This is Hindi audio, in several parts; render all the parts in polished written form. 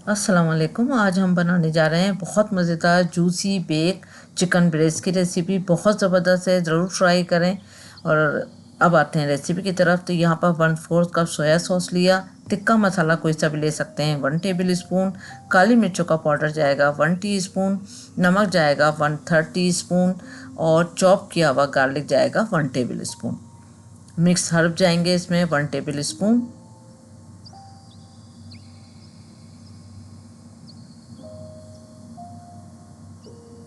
अस्सलाम वालेकुम। आज हम बनाने जा रहे हैं बहुत मज़ेदार जूसी बेक चिकन ब्रेस्ट की रेसिपी। बहुत ज़बरदस्त है, ज़रूर ट्राई करें। और अब आते हैं रेसिपी की तरफ। तो यहाँ पर 1/4 कप सोया सॉस लिया। टिक्का मसाला कोई सा भी ले सकते हैं 1 टेबल स्पून। काली मिर्चों का पाउडर जाएगा 1 टीस्पून। नमक जाएगा 1/3 टीस्पून। और चॉप किया हुआ गार्लिक जाएगा 1 टेबल स्पून। मिक्स हर्ब जाएंगे इसमें 1 टेबल स्पून।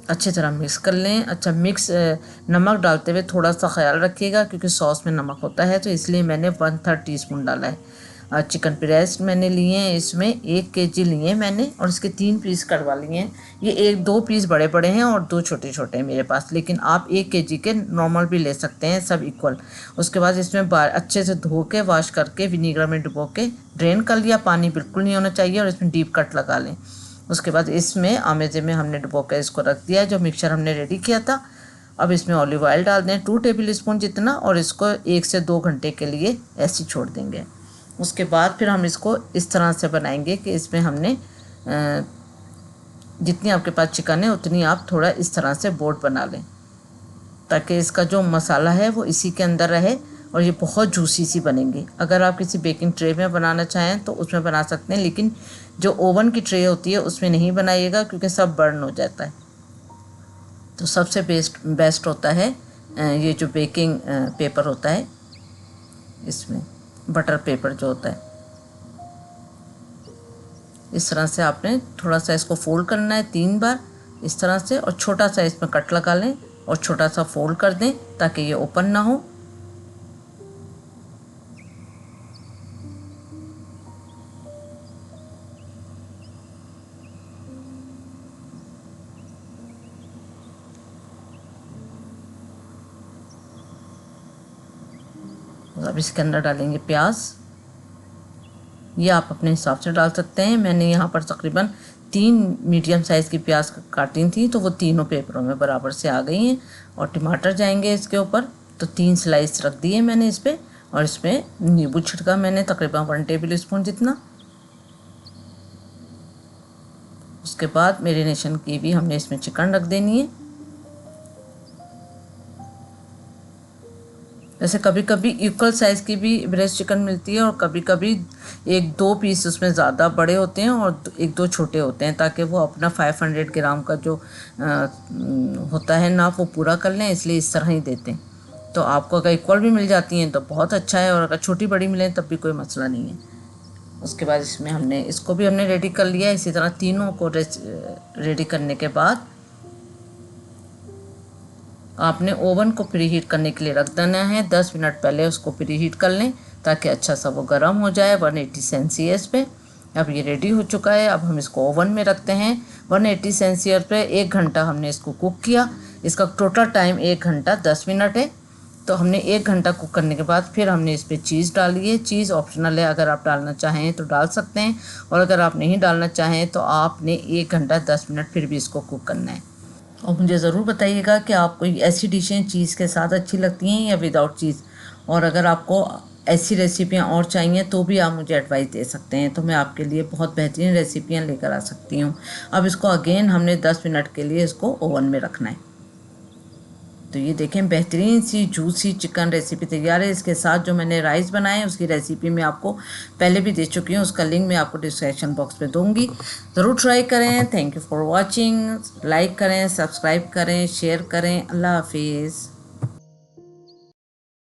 अच्छी तरह मिक्स कर लें। अच्छा मिक्स नमक डालते हुए थोड़ा सा ख्याल रखिएगा क्योंकि सॉस में नमक होता है, तो इसलिए मैंने 1/3 टीस्पून डाला है। चिकन ब्रेस्ट मैंने लिए हैं, इसमें 1 केजी लिए हैं मैंने, और इसके 3 पीस करवा लिए हैं। ये 1-2 पीस बड़े बड़े हैं और 2 छोटे छोटे हैं मेरे पास, लेकिन आप 1 केजी के नॉर्मल भी ले सकते हैं, सब इक्वल। उसके बाद इसमें अच्छे से धो के वॉश करके विनीगर में डुबो के ड्रेन कर लिया। पानी बिल्कुल नहीं होना चाहिए, और इसमें डीप कट लगा लें। उसके बाद इसमें आमेजे में हमने डुबो कर इसको रख दिया, जो मिक्सचर हमने रेडी किया था। अब इसमें ऑलिव ऑयल डाल दें 2 टेबल स्पून जितना, और इसको 1 से 2 घंटे के लिए ऐसे छोड़ देंगे। उसके बाद फिर हम इसको इस तरह से बनाएंगे कि इसमें हमने जितनी आपके पास चिकन है उतनी आप थोड़ा इस तरह से बोट बना लें, ताकि इसका जो मसाला है वो इसी के अंदर रहे, और ये बहुत जूसी सी बनेंगी। अगर आप किसी बेकिंग ट्रे में बनाना चाहें तो उसमें बना सकते हैं, लेकिन जो ओवन की ट्रे होती है उसमें नहीं बनाइएगा क्योंकि सब बर्न हो जाता है। तो सबसे बेस्ट होता है ये जो बेकिंग पेपर होता है, इसमें बटर पेपर जो होता है। इस तरह से आपने थोड़ा सा इसको फोल्ड करना है 3 बार इस तरह से, और छोटा सा इसमें कट लगा लें और छोटा सा फोल्ड कर दें ताकि ये ओपन ना हो। अब इसके अंदर डालेंगे प्याज। ये आप अपने हिसाब से डाल सकते हैं। मैंने यहाँ पर तकरीबन 3 मीडियम साइज़ की प्याज काटी थी, तो वो तीनों पेपरों में बराबर से आ गई हैं। और टमाटर जाएंगे इसके ऊपर, तो 3 स्लाइस रख दिए मैंने इस पर। और इसमें नींबू छिड़का मैंने तकरीबन 1 टेबल स्पून जितना। उसके बाद मैरिनेशन की भी हमने इसमें चिकन रख देनी है। जैसे कभी कभी इक्वल साइज़ की भी ब्रेस्ट चिकन मिलती है, और कभी कभी 1-2 पीस उसमें ज़्यादा बड़े होते हैं और 1-2 छोटे होते हैं, ताकि वो अपना 500 ग्राम का जो होता है ना वो पूरा कर लें, इसलिए इस तरह ही देते हैं। तो आपको अगर इक्वल भी मिल जाती हैं तो बहुत अच्छा है, और अगर छोटी बड़ी मिले तब भी कोई मसला नहीं है। उसके बाद इसमें इसको भी हमने रेडी कर लिया। इसी तरह तीनों को रेडी करने के बाद आपने ओवन को प्री हीट करने के लिए रख देना है। 10 मिनट पहले उसको प्री हीट कर लें ताकि अच्छा सा वो गर्म हो जाए 180 सेल्सियस पे। अब ये रेडी हो चुका है। अब हम इसको ओवन में रखते हैं 180 सेल्सियस पे। 1 घंटा हमने इसको कुक किया। इसका टोटल टाइम 1 घंटा 10 मिनट है। तो हमने 1 घंटा कुक करने के बाद फिर हमने इस पर चीज़ डाली है। चीज़ ऑप्शनल है, अगर आप डालना चाहें तो डाल सकते हैं, और अगर आप नहीं डालना चाहें तो आपने 1 घंटा 10 मिनट फिर भी इसको कुक करना है। और मुझे ज़रूर बताइएगा कि आपको ऐसी डिशें चीज़ के साथ अच्छी लगती हैं या विदाउट चीज़। और अगर आपको ऐसी रेसिपियाँ और चाहिए तो भी आप मुझे एडवाइस दे सकते हैं, तो मैं आपके लिए बहुत बेहतरीन रेसिपियाँ लेकर आ सकती हूँ। अब इसको अगेन हमने 10 मिनट के लिए इसको ओवन में रखना है। तो ये देखें बेहतरीन सी जूसी चिकन रेसिपी तैयार है। इसके साथ जो मैंने राइस बनाए उसकी रेसिपी मैं आपको पहले भी दे चुकी हूँ, उसका लिंक मैं आपको डिस्क्रिप्शन बॉक्स में दूंगी। ज़रूर ट्राई करें। Thank you for watching. Like करें, सब्सक्राइब करें, शेयर करें। अल्लाह हाफिज़।